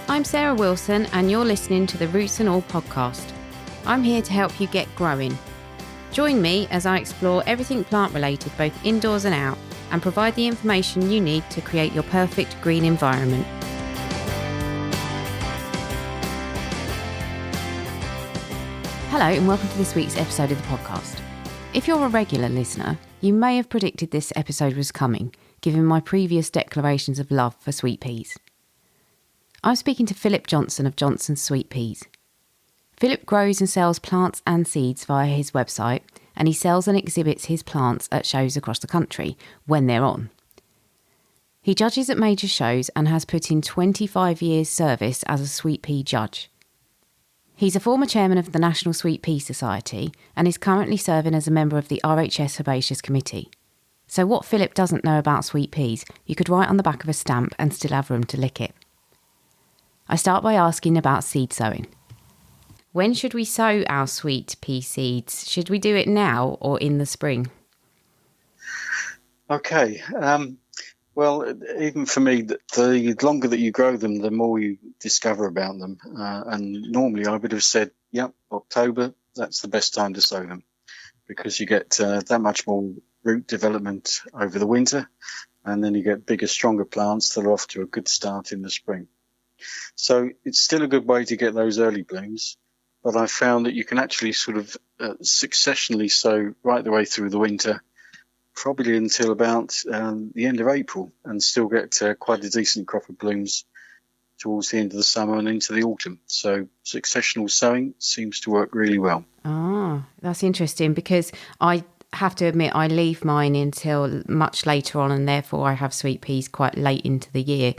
I'm Sarah Wilson and you're listening to the Roots and All podcast. I'm here to help you get growing. Join me as I explore everything plant related both indoors and out and provide the information you need to create your perfect green environment. Hello and welcome to this week's episode of the podcast. If you're a regular listener, you may have predicted this episode was coming, given my previous declarations of love for sweet peas. I'm speaking to Philip Johnson of Johnson's Sweet Peas. Philip grows and sells plants and seeds via his website, and he sells and exhibits his plants at shows across the country when they're on. He judges at major shows and has put in 25 years' service as a sweet pea judge. He's a former chairman of the National Sweet Pea Society and is currently serving as a member of the RHS Herbaceous Committee. So what Philip doesn't know about sweet peas, you could write on the back of a stamp and still have room to lick it. I start by asking about seed sowing. When should we sow our sweet pea seeds? Should we do it now or in the spring? Okay. Well, even for me, the longer that you grow them, the more you discover about them. And normally I would have said, yep, October, that's the best time to sow them because you get that much more root development over the winter. And then you get bigger, stronger plants that are off to a good start in the spring. So it's still a good way to get those early blooms, but I found that you can actually sort of successionally sow right the way through the winter, probably until about the end of April, and still get quite a decent crop of blooms towards the end of the summer and into the autumn. So successional sowing seems to work really well. Ah, that's interesting because I have to admit I leave mine until much later on and therefore I have sweet peas quite late into the year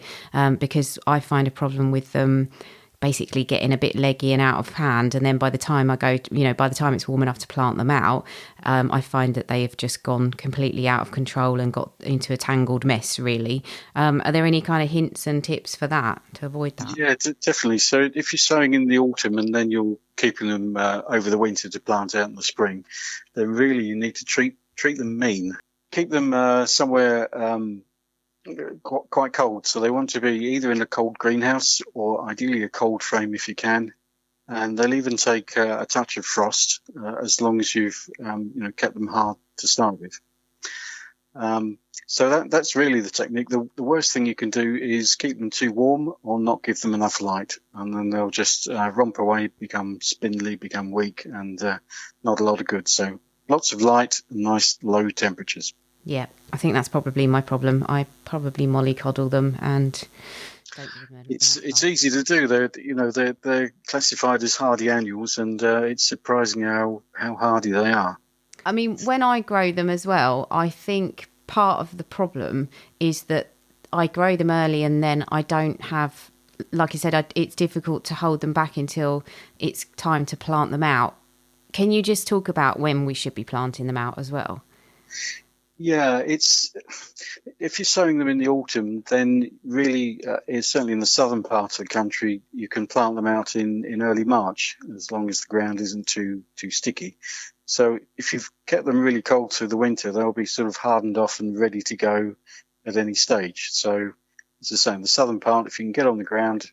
because I find a problem with them basically getting a bit leggy and out of hand, and then by the time I go, by the time it's warm enough to plant them out, I find that they have just gone completely out of control and got into a tangled mess, really. Are there any kind of hints and tips for that, to avoid that? Yeah, definitely. So if you're sowing in the autumn and then you're keeping them over the winter to plant out in the spring, then really you need to treat them mean. Keep them somewhere quite cold. So they want to be either in a cold greenhouse or ideally a cold frame if you can. And they'll even take a touch of frost as long as you've kept them hard to start with. So that's really the technique. The worst thing you can do is keep them too warm or not give them enough light, and then they'll just romp away, become spindly, become weak, and not a lot of good. So lots of light and nice low temperatures. Yeah, I think that's probably my problem. I probably mollycoddle them and don't give them It's easy to do. They're classified as hardy annuals, and it's surprising how hardy they are. I mean, when I grow them as well, I think part of the problem is that I grow them early and then I don't have, like I said, it's difficult to hold them back until it's time to plant them out. Can you just talk about when we should be planting them out as well? Yeah, if you're sowing them in the autumn, then really, it's certainly in the southern part of the country, you can plant them out in early March, as long as the ground isn't too sticky. So if you've kept them really cold through the winter, they'll be sort of hardened off and ready to go at any stage. So as I say, in the southern part, if you can get on the ground,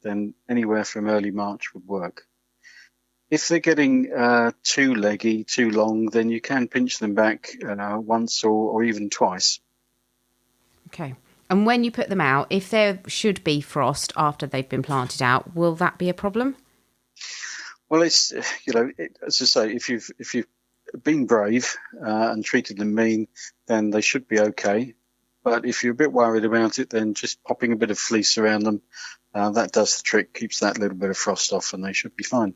then anywhere from early March would work. If they're getting too leggy, too long, then you can pinch them back once or even twice. Okay. And when you put them out, if there should be frost after they've been planted out, will that be a problem? Well, it's as I say, if you've been brave and treated them mean, then they should be okay. But if you're a bit worried about it, then just popping a bit of fleece around them, that does the trick, keeps that little bit of frost off, and they should be fine.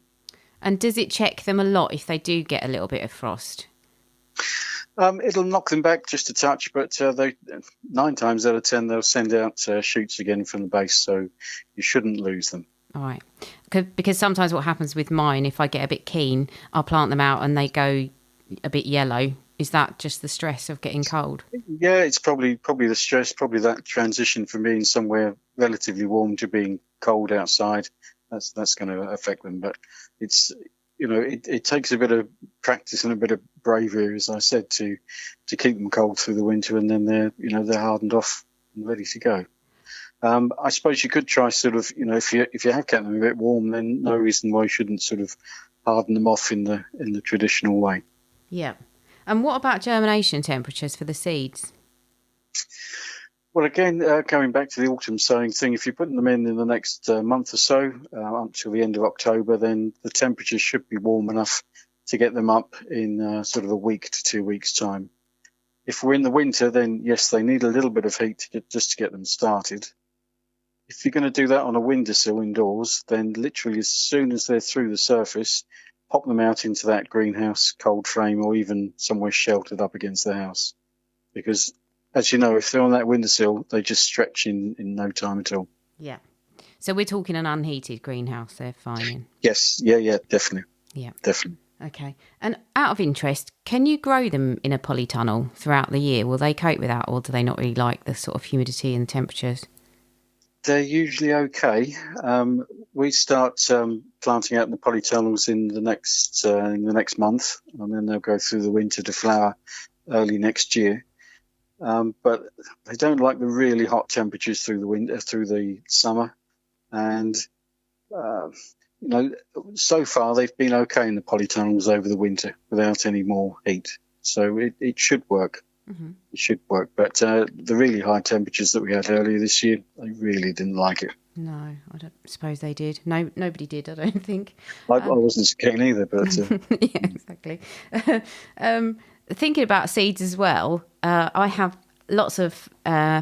And does it check them a lot if they do get a little bit of frost? It'll knock them back just a touch, but 9 times out of 10 they'll send out shoots again from the base, so you shouldn't lose them. All right. Because sometimes what happens with mine, if I get a bit keen, I'll plant them out and they go a bit yellow. Is that just the stress of getting cold? Yeah, it's probably the stress, probably that transition from being somewhere relatively warm to being cold outside. That's going to affect them, but it's it takes a bit of practice and a bit of bravery, as I said, to keep them cold through the winter, and then they're hardened off and ready to go. I suppose you could try sort of, if you have kept them a bit warm, then no reason why you shouldn't sort of harden them off in the traditional way. Yeah. And what about germination temperatures for the seeds? Well, again, going back to the autumn sowing thing, if you're putting them in the next month or so, until the end of October, then the temperatures should be warm enough to get them up in sort of a week to 2 weeks' time. If we're in the winter, then yes, they need a little bit of heat just to get them started. If you're going to do that on a windowsill indoors, then literally as soon as they're through the surface, pop them out into that greenhouse cold frame or even somewhere sheltered up against the house. Because, as you know, if they're on that windowsill, they just stretch in no time at all. Yeah. So we're talking an unheated greenhouse they're fine in? Yes. Yeah, definitely. Yeah. Definitely. Okay. And out of interest, can you grow them in a polytunnel throughout the year? Will they cope with that, or do they not really like the sort of humidity and temperatures? They're usually okay. We start planting out in the polytunnels in the next month, and then they'll go through the winter to flower early next year. But they don't like the really hot temperatures through the summer, and so far they've been okay in the polytunnels over the winter without any more heat. So it should work. Mm-hmm. It should work. But the really high temperatures that we had earlier this year, they really didn't like it. No, I don't suppose they did. No, nobody did, I don't think. I wasn't so keen either, but... Yeah, exactly. Thinking about seeds as well, I have lots of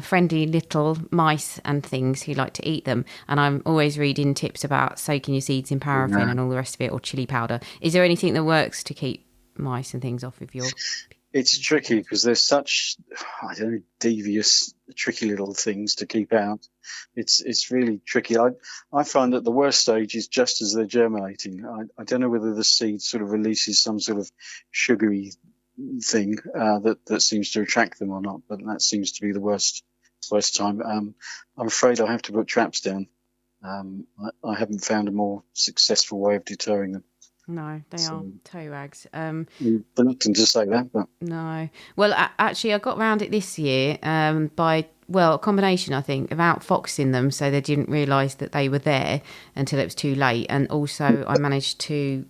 friendly little mice and things who like to eat them, and I'm always reading tips about soaking your seeds in paraffin and all the rest of it, or chili powder. Is there anything that works to keep mice and things off of your... It's tricky because there's such, devious, tricky little things to keep out. It's really tricky. I find that the worst stage is just as they're germinating. I don't know whether the seed sort of releases some sort of sugary thing that seems to attract them or not, but that seems to be the worst time. I'm afraid I have to put traps down. I haven't found a more successful way of deterring them. No, they are toe rags. Reluctant to say that, but... No. Well, actually, I got round it this year by, a combination, I think, of outfoxing them so they didn't realise that they were there until it was too late. And also I managed to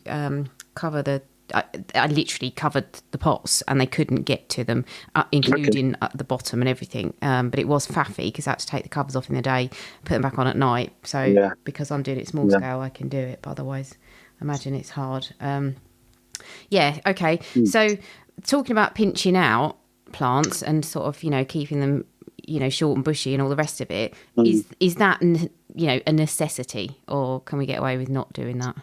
cover I literally covered the pots and they couldn't get to them, including at the bottom and everything. But it was faffy because I had to take the covers off in the day, put them back on at night. So because I'm doing it small scale, I can do it. But otherwise... imagine it's hard. Okay. So talking about pinching out plants and sort of, keeping them, short and bushy and all the rest of it, is that, a necessity, or can we get away with not doing that?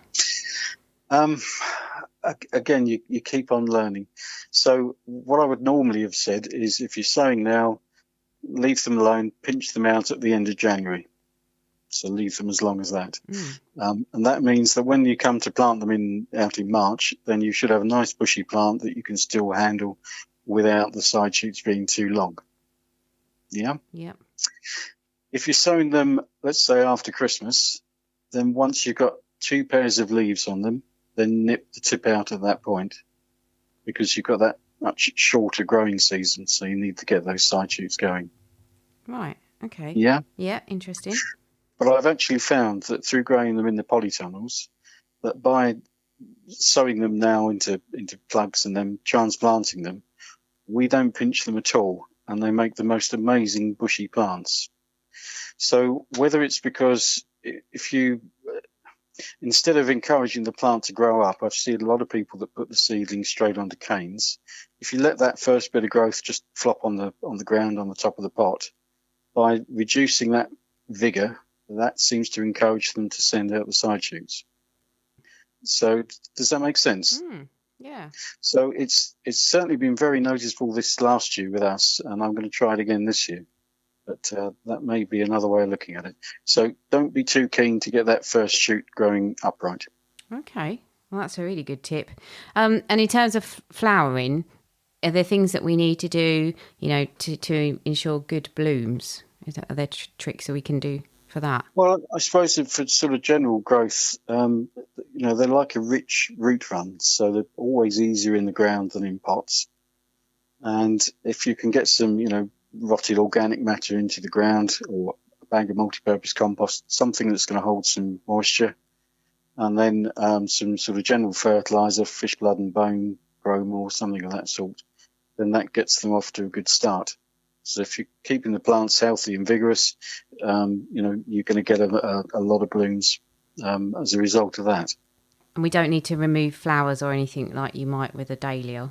Again, you keep on learning. So what I would normally have said is if you're sowing now, leave them alone, pinch them out at the end of January. So leave them as long as that. And that means that when you come to plant them out in March, then you should have a nice bushy plant that you can still handle without the side shoots being too long. Yeah? Yeah. If you're sowing them, let's say after Christmas, then once you've got 2 pairs of leaves on them, then nip the tip out at that point because you've got that much shorter growing season, so you need to get those side shoots going. Right, okay. Yeah? Yeah, interesting. But I've actually found that through growing them in the polytunnels, that by sowing them now into plugs and then transplanting them, we don't pinch them at all, and they make the most amazing bushy plants. So whether it's because if you, instead of encouraging the plant to grow up, I've seen a lot of people that put the seedlings straight onto canes. If you let that first bit of growth just flop on the ground on the top of the pot, by reducing that vigour, that seems to encourage them to send out the side shoots. So does that make sense? Yeah. So it's certainly been very noticeable this last year with us, and I'm going to try it again this year. But that may be another way of looking at it. So don't be too keen to get that first shoot growing upright. Okay. Well, that's a really good tip. And in terms of flowering, are there things that we need to do, to ensure good blooms? Are there tricks that we can do for that? Well, I suppose for sort of general growth, they're like a rich root run, so they're always easier in the ground than in pots. And if you can get some, rotted organic matter into the ground or bag of multi-purpose compost, something that's going to hold some moisture, and then some sort of general fertiliser, fish blood and bone, brome or something of that sort. Then that gets them off to a good start. So if you're keeping the plants healthy and vigorous, you're going to get a lot of blooms as a result of that. And we don't need to remove flowers or anything like you might with a dahlia?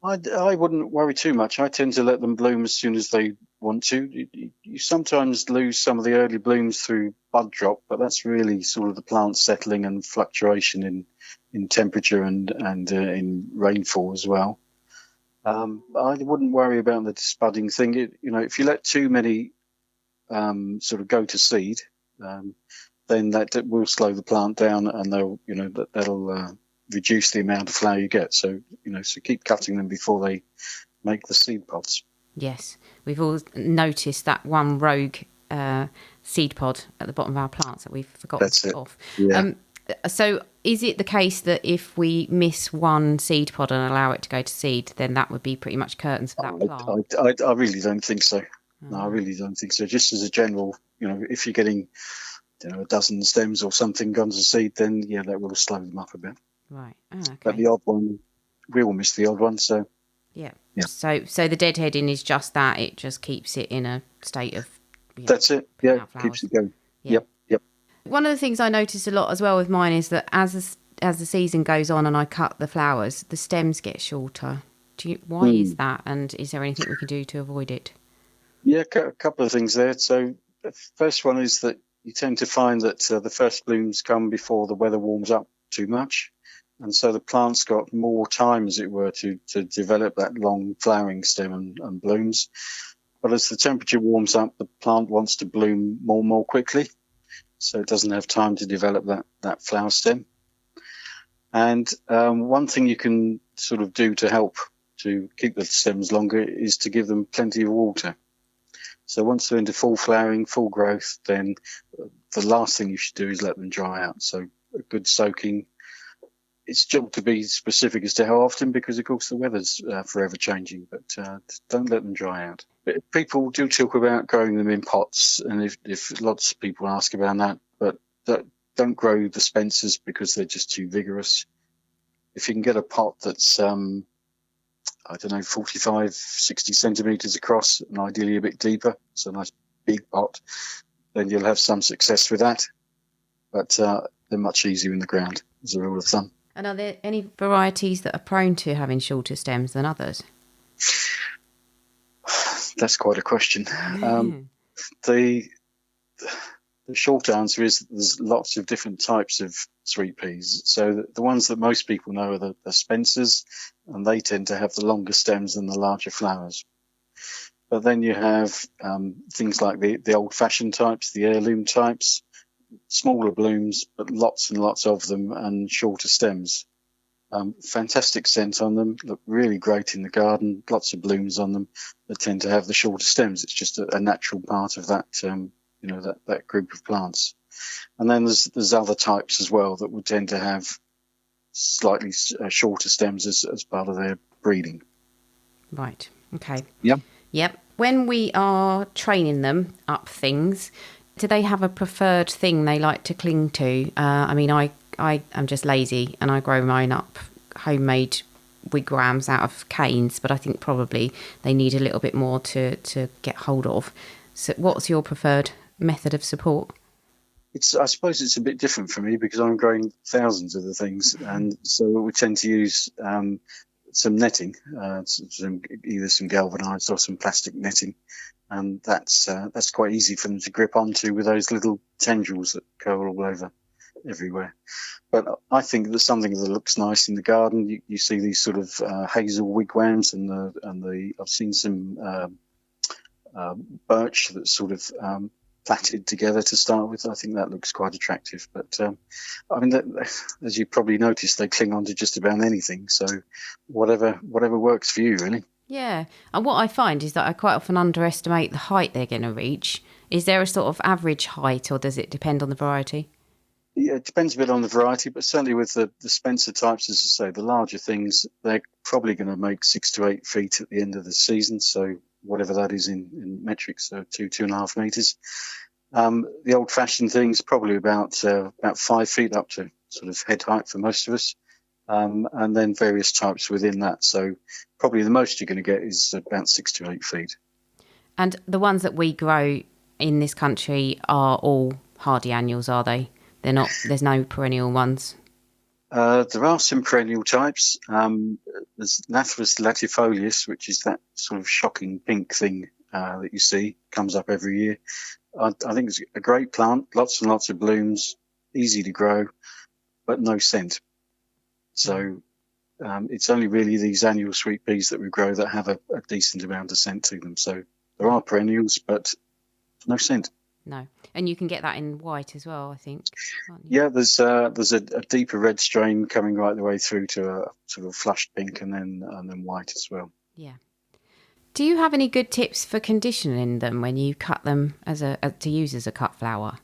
I wouldn't worry too much. I tend to let them bloom as soon as they want to. You sometimes lose some of the early blooms through bud drop, but that's really sort of the plant settling and fluctuation in temperature and in rainfall as well. I wouldn't worry about the spudding thing. If you let too many sort of go to seed, then that will slow the plant down, and that'll reduce the amount of flower you get. So keep cutting them before they make the seed pods. Yes, we've all noticed that one rogue seed pod at the bottom of our plants that we've forgotten to cut off. Yeah. So is it the case that if we miss one seed pod and allow it to go to seed, then that would be pretty much curtains for that plant? I really don't think so. No, I really don't think so. Just as a general, if you're getting a dozen stems or something gone to seed, then that will slow them up a bit. Right. Oh, okay. But the odd one, we all miss the odd one, so. Yeah. So the deadheading is just that, it just keeps it in a state of... That's it. Yeah, keeps it going. Yeah. Yep. One of the things I notice a lot as well with mine is that as the season goes on and I cut the flowers, the stems get shorter. Why is that, and is there anything we can do to avoid it? Yeah, a couple of things there. So the first one is that you tend to find that the first blooms come before the weather warms up too much. And so the plant's got more time, as it were, to develop that long flowering stem and blooms. But as the temperature warms up, the plant wants to bloom more quickly. So it doesn't have time to develop that flower stem. And one thing you can sort of do to help to keep the stems longer is to give them plenty of water. So once they're into full flowering, full growth, then the last thing you should do is let them dry out. So a good soaking. It's still to be specific as to how often, because of course the weather's forever changing, but don't let them dry out. But people do talk about growing them in pots, and if lots of people ask about that, but don't grow the Spencers because they're just too vigorous. If you can get a pot that's 45, 60 centimetres across, and ideally a bit deeper, so a nice big pot, then you'll have some success with that. But they're much easier in the ground, as a rule of thumb. And are there any varieties that are prone to having shorter stems than others? That's quite a question. The short answer is that there's lots of different types of sweet peas. So the ones that most people know are the Spencers, and they tend to have the longer stems and the larger flowers. But then you have things like the old-fashioned types, the heirloom types, smaller blooms, but lots and lots of them, and shorter stems. Fantastic scent on them, look really great in the garden, lots of blooms on them that tend to have the shorter stems. It's just a natural part of that, that group of plants. And then there's other types as well that would tend to have slightly shorter stems as part of their breeding. Right. Okay. Yep. When we are training them up things, do they have a preferred thing they like to cling to? I am just lazy and I grow mine up homemade wigwams out of canes, but I think probably they need a little bit more to get hold of. So what's your preferred method of support? I suppose it's a bit different for me because I'm growing thousands of the things, and so we tend to use some netting, either some galvanised or some plastic netting, and that's quite easy for them to grip onto with those little tendrils that curl all over everywhere. But I think there's something that looks nice in the garden. You see these sort of hazel wigwams, and I've seen some birch that's sort of plaited together to start with. I think that looks quite attractive. But as you probably noticed, they cling on to just about anything. So whatever works for you, really. Yeah, and what I find is that I quite often underestimate the height they're going to reach. Is there a sort of average height, or does it depend on the variety? Yeah, it depends a bit on the variety, but certainly with the Spencer types, as I say, the larger things, they're probably going to make 6 to 8 feet at the end of the season. So whatever that is in metric, so 2.5 meters. The old-fashioned thing's probably about 5 feet up to sort of head height for most of us, and then various types within that. So probably the most you're going to get is about 6 to 8 feet. And the ones that we grow in this country are all hardy annuals, are they? They're not. There's no perennial ones. There are some perennial types. There's Lathyrus latifolius, which is that sort of shocking pink thing that you see, comes up every year. I think it's a great plant, lots and lots of blooms, easy to grow, but no scent. So it's only really these annual sweet peas that we grow that have a decent amount of scent to them. So there are perennials, but no scent. No. And you can get that in white as well, I think, can't you? Yeah, there's a deeper red strain coming right the way through to a sort of flushed pink and then white as well. Yeah. Do you have any good tips for conditioning them when you cut them to use as a cut flower?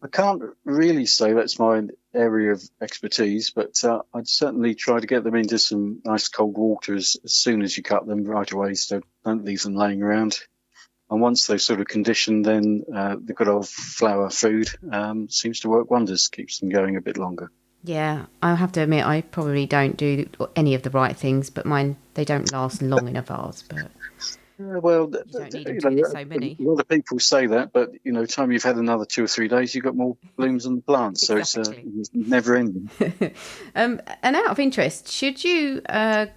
I can't really say that's my area of expertise, but I'd certainly try to get them into some nice cold water as soon as you cut them right away, so don't leave them laying around. And once they're sort of conditioned, then the good old flower food seems to work wonders, keeps them going a bit longer. Yeah, I have to admit I probably don't do any of the right things, but mine, they don't last long in a vase. But well, you don't need them to get so many. A lot of people say that, but time you've had another 2 or 3 days, you've got more blooms on the plants, so Exactly. it's never ending. And out of interest, should you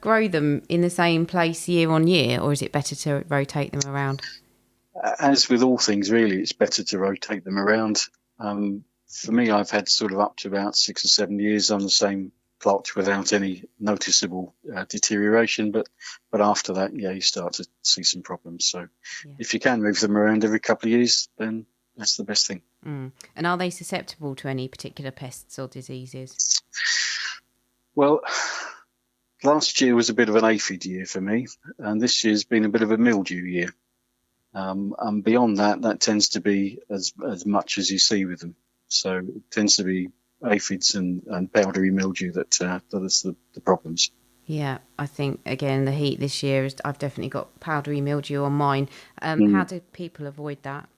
grow them in the same place year on year, or is it better to rotate them around? As with all things, really, it's better to rotate them around. For me, I've had sort of up to about 6 or 7 years on the same plot without any noticeable deterioration. But after that, you start to see some problems. So if you can move them around every couple of years, then that's the best thing. And are they susceptible to any particular pests or diseases? Well, last year was a bit of an aphid year for me, and this year's been a bit of a mildew year. And beyond that tends to be as much as you see with them. So it tends to be aphids and powdery mildew that is the problems. Yeah, I think, again, the heat this year, I've definitely got powdery mildew on mine. How do people avoid that?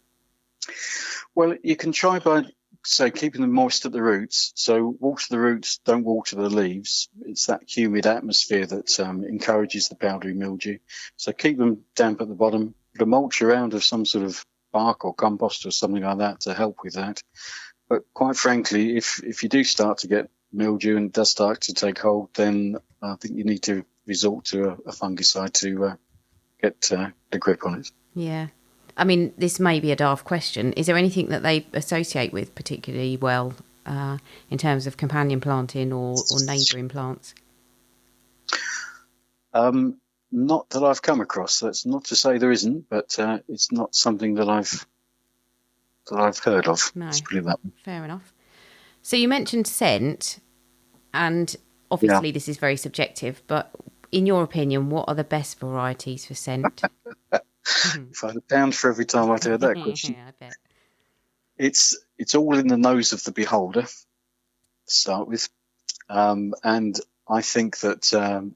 Well, you can try by, say, keeping them moist at the roots. So water the roots, don't water the leaves. It's that humid atmosphere that encourages the powdery mildew. So keep them damp at the bottom. Put a mulch around of some sort of bark or compost or something like that to help with that. But quite frankly, if you do start to get mildew and it does start to take hold, then I think you need to resort to a fungicide to get a grip on it. Yeah. I mean, this may be a daft question. Is there anything that they associate with particularly well in terms of companion planting or neighbouring plants? Not that I've come across. That's not to say there isn't, but it's not something that I've heard of. No, let's put it that way. Fair enough. So you mentioned scent, and obviously this is very subjective, but in your opinion, what are the best varieties for scent? If I had £1 for every time I'd heard that question. Yeah, I bet. It's all in the nose of the beholder, to start with. And I think that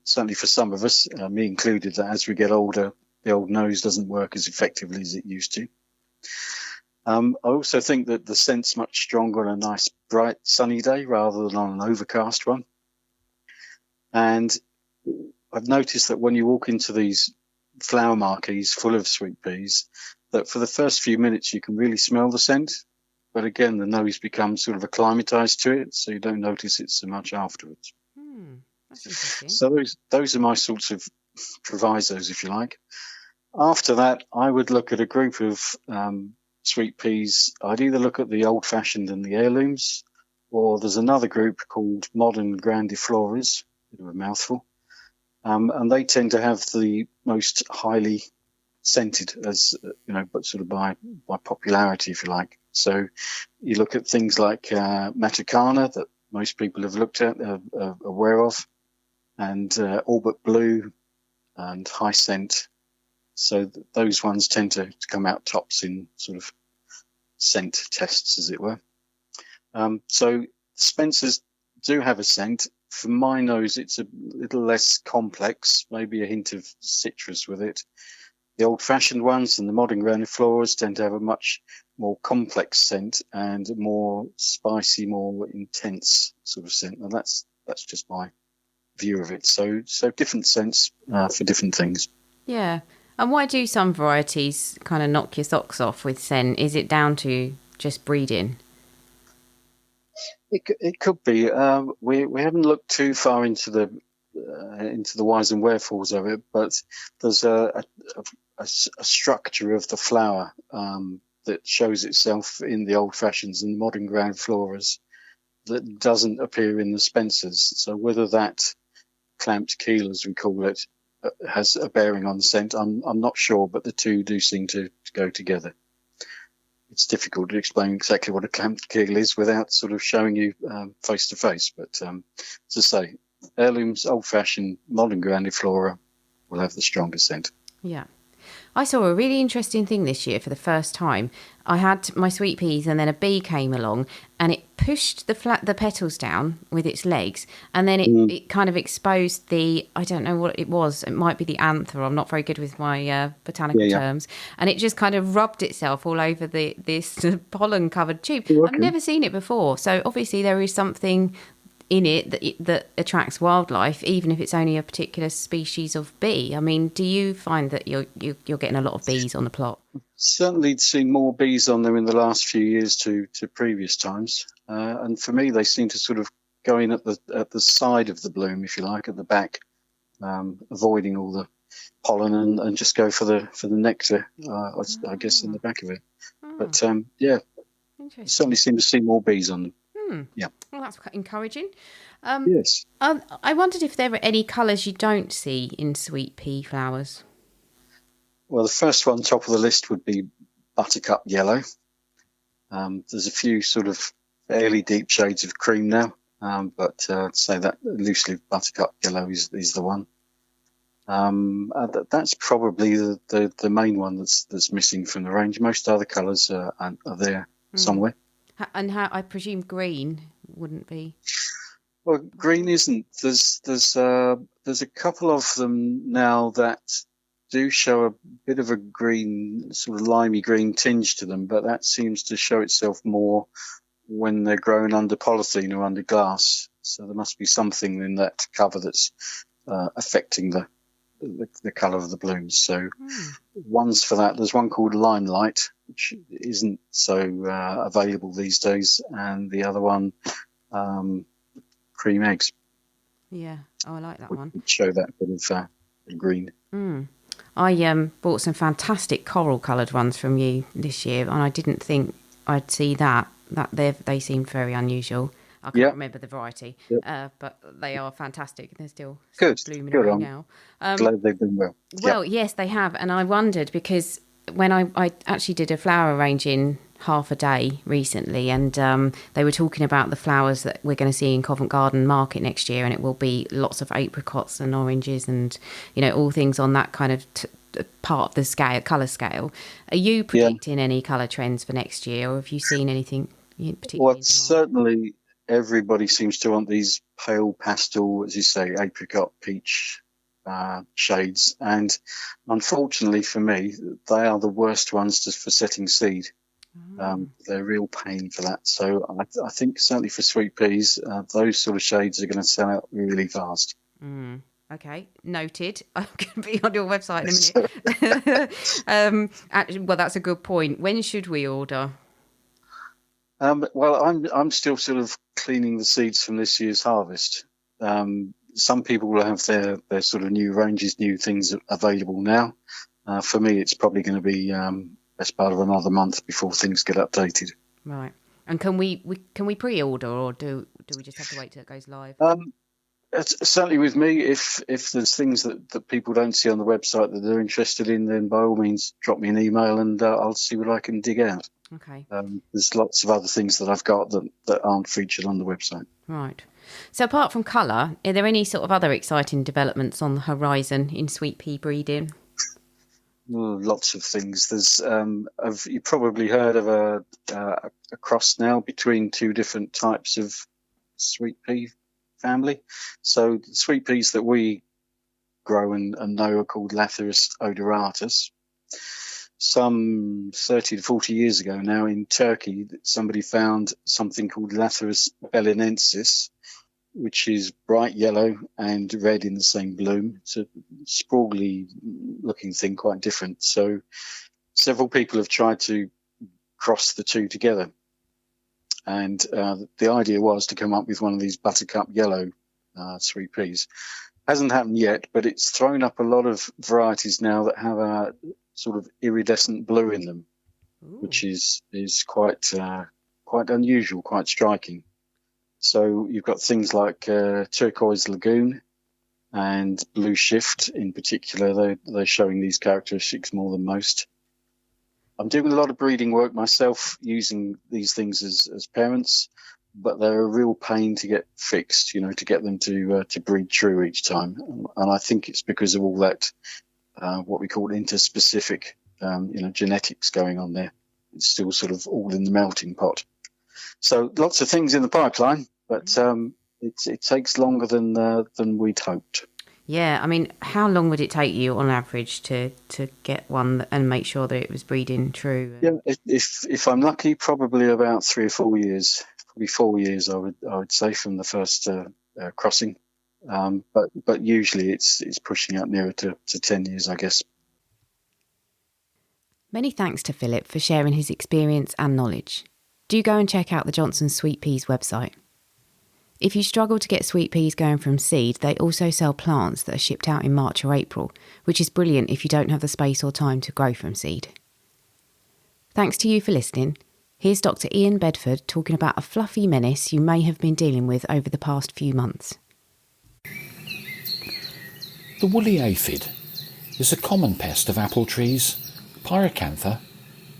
certainly for some of us, me included, that as we get older, the old nose doesn't work as effectively as it used to. I also think that the scent's much stronger on a nice, bright, sunny day rather than on an overcast one. And I've noticed that when you walk into these flower marquees full of sweet peas, that for the first few minutes you can really smell the scent. But again, the nose becomes sort of acclimatized to it, so you don't notice it so much afterwards. That's interesting. So those are my sorts of provisos, if you like. After that, I would look at a group of sweet peas. I'd either look at the old-fashioned and the heirlooms, or there's another group called modern grandifloras, bit of a mouthful, and they tend to have the most highly scented, as but sort of by popularity, if you like. So you look at things like Matacana that most people have looked at, are aware of, and All But Blue and High Scent. So those ones tend to come out tops in sort of scent tests, as it were. So Spencers do have a scent. for my nose, it's a little less complex, maybe a hint of citrus with it. The old-fashioned ones and the modern grandifloras tend to have a much more complex scent and more spicy, more intense sort of scent. And that's just my view of it. So different scents for different things. Yeah. And why do some varieties kind of knock your socks off with scent? Is it down to just breeding? It could be. We haven't looked too far into the whys and wherefores of it, but there's a structure of the flower that shows itself in the old fashions and modern grandifloras that doesn't appear in the Spencers. So whether that clamped keel, as we call it, has a bearing on the scent, I'm not sure, but the two do seem to go together. It's difficult to explain exactly what a clamped keel is without sort of showing you face to face. But as I say, heirlooms, old-fashioned, modern grandiflora will have the strongest scent. Yeah. I saw a really interesting thing this year for the first time. I had my sweet peas and then a bee came along and it pushed the petals down with its legs, and then it kind of exposed I don't know what it was. It might be the anther. I'm not very good with my botanical terms. And it just kind of rubbed itself all over this pollen-covered tube. Okay. I've never seen it before. So obviously there is something in it that attracts wildlife, even if it's only a particular species of bee. I mean, do you find that you're getting a lot of bees on the plot? Certainly seen more bees on them in the last few years to previous times, and for me they seem to sort of go in at the side of the bloom, if you like, at the back, avoiding all the pollen and just go for the nectar, I guess, in the back of it. But certainly seem to see more bees on them. Yeah. Well, that's quite encouraging. Yes. I wondered if there were any colours you don't see in sweet pea flowers. Well, the first one, top of the list, would be buttercup yellow. There's a few sort of fairly deep shades of cream now, but I'd say that loosely buttercup yellow is the one. That's probably the main one that's missing from the range. Most other colours are there somewhere. And how, I presume green wouldn't be. Well, green isn't. There's a couple of them now that do show a bit of a green, sort of limey green tinge to them, but that seems to show itself more when they're grown under polythene or under glass. So there must be something in that cover that's affecting the colour of the blooms. So ones for that. There's one called Limelight, which isn't so available these days, and the other one, Cream Eggs. Yeah, I like that one. Show that bit of green. I bought some fantastic coral coloured ones from you this year, and I didn't think I'd see that they seem very unusual. I can't remember the variety, but they are fantastic. They're still blooming away now. Glad they've done well. Well, yes, they have. And I wondered, because when I actually did a flower arranging half a day recently, and they were talking about the flowers that we're going to see in Covent Garden Market next year, and it will be lots of apricots and oranges and, all things on that kind of part of the colour scale. Are you predicting any colour trends for next year, or have you seen anything particularly? Well, certainly everybody seems to want these pale pastel, as you say, apricot, peach shades, and unfortunately for me, they are the worst ones for setting seed. They're a real pain for that. So I think certainly for sweet peas, those sort of shades are going to sell out really fast. Okay, noted. I'm going to be on your website in a minute. Actually, well, that's a good point. When should we order? Well, I'm still sort of cleaning the seeds from this year's harvest. Some people will have their sort of new ranges, new things available now. For me, it's probably going to be best part of another month before things get updated. Right. And can we pre-order, or do we just have to wait till it goes live? Certainly with me, if there's things that people don't see on the website that they're interested in, then by all means drop me an email and I'll see what I can dig out. Okay. There's lots of other things that I've got that aren't featured on the website. Right. So apart from colour, are there any sort of other exciting developments on the horizon in sweet pea breeding? Lots of things. There's you probably heard of a cross now between two different types of sweet pea family. So the sweet peas that we grow and know are called Lathyrus odoratus. Some 30 to 40 years ago now in Turkey, somebody found something called Lathyrus belenensis, which is bright yellow and red in the same bloom. It's a sprawly looking thing, quite different. So several people have tried to cross the two together. And the idea was to come up with one of these buttercup yellow sweet peas. Hasn't happened yet, but it's thrown up a lot of varieties now that have a sort of iridescent blue in them. Ooh. Which is quite unusual, quite striking. So you've got things like turquoise lagoon and blue shift in particular. They're showing these characteristics more than most. I'm doing a lot of breeding work myself using these things as parents, but they're a real pain to get fixed, to get them to breed true each time. And I think it's because of all that, what we call interspecific, genetics going on there. It's still sort of all in the melting pot. So lots of things in the pipeline, but it takes longer than we'd hoped. Yeah, I mean, how long would it take you on average to get one and make sure that it was breeding true? Yeah, if I'm lucky, probably about 3 or 4 years. Probably 4 years, I would say, from the first crossing. But usually it's pushing up nearer to 10 years, I guess. Many thanks to Philip for sharing his experience and knowledge. Do go and check out the Johnson's Sweet Peas website. If you struggle to get sweet peas going from seed, they also sell plants that are shipped out in March or April, which is brilliant if you don't have the space or time to grow from seed. Thanks to you for listening. Here's Dr. Ian Bedford talking about a fluffy menace you may have been dealing with over the past few months. The woolly aphid is a common pest of apple trees, pyracantha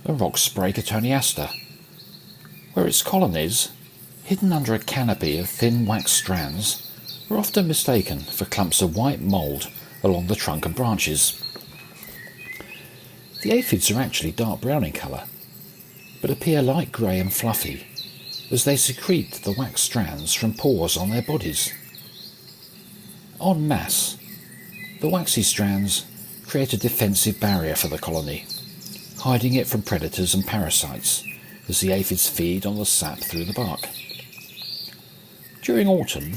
and rock spray cotoneaster, where its colonies, hidden under a canopy of thin wax strands, are often mistaken for clumps of white mould along the trunk and branches. The aphids are actually dark brown in colour, but appear light grey and fluffy as they secrete the wax strands from pores on their bodies. En masse, the waxy strands create a defensive barrier for the colony, hiding it from predators and parasites as the aphids feed on the sap through the bark. During autumn,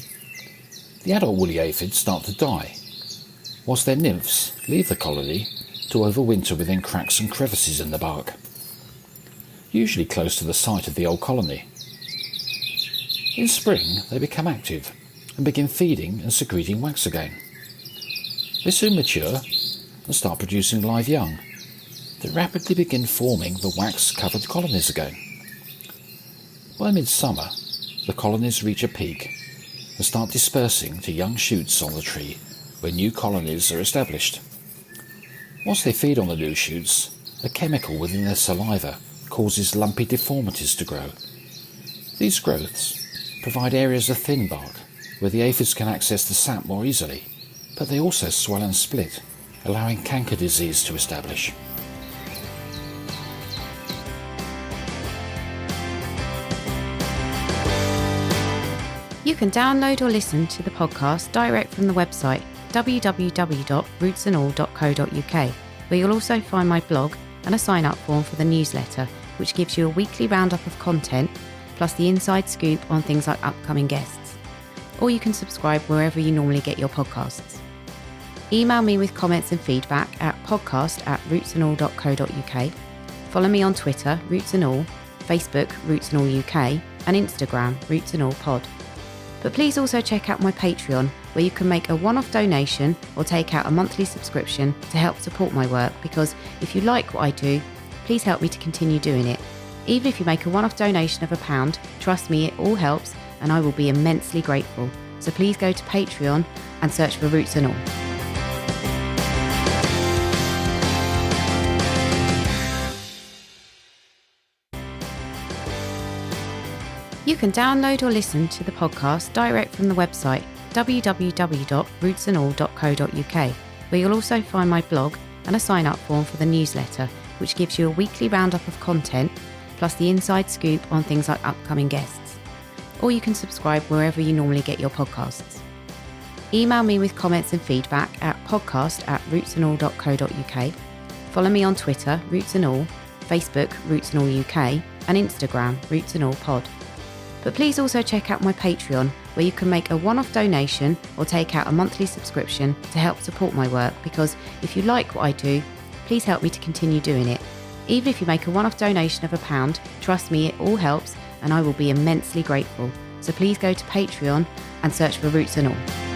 the adult woolly aphids start to die, whilst their nymphs leave the colony to overwinter within cracks and crevices in the bark, usually close to the site of the old colony. In spring, they become active and begin feeding and secreting wax again. They soon mature and start producing live young that rapidly begin forming the wax-covered colonies again. By midsummer, the colonies reach a peak and start dispersing to young shoots on the tree where new colonies are established. Once they feed on the new shoots, a chemical within their saliva causes lumpy deformities to grow. These growths provide areas of thin bark where the aphids can access the sap more easily, but they also swell and split, allowing canker disease to establish. You can download or listen to the podcast direct from the website www.rootsandall.co.uk, where you'll also find my blog and a sign-up form for the newsletter, which gives you a weekly roundup of content, plus the inside scoop on things like upcoming guests. Or you can subscribe wherever you normally get your podcasts. Email me with comments and feedback at podcast@rootsandall.co.uk. Follow me on Twitter, Roots and All, Facebook, Roots and All UK, and Instagram, Roots and All Pod. But please also check out my Patreon, where you can make a one-off donation or take out a monthly subscription to help support my work, because if you like what I do, please help me to continue doing it. Even if you make a one-off donation of £1, trust me, it all helps and I will be immensely grateful. So please go to Patreon and search for Roots and All. You can download or listen to the podcast direct from the website www.rootsandall.co.uk, where you'll also find my blog and a sign-up form for the newsletter, which gives you a weekly roundup of content, plus the inside scoop on things like upcoming guests. or you can subscribe wherever you normally get your podcasts. Email me with comments and feedback at podcast@rootsandall.co.uk. Follow me on Twitter, Roots and All, Facebook, Roots and All UK, and Instagram, Roots and All Pod. But please also check out my Patreon, where you can make a one-off donation or take out a monthly subscription to help support my work, because if you like what I do, please help me to continue doing it. Even if you make a one-off donation of £1, trust me, it all helps and I will be immensely grateful. So please go to Patreon and search for Roots and All.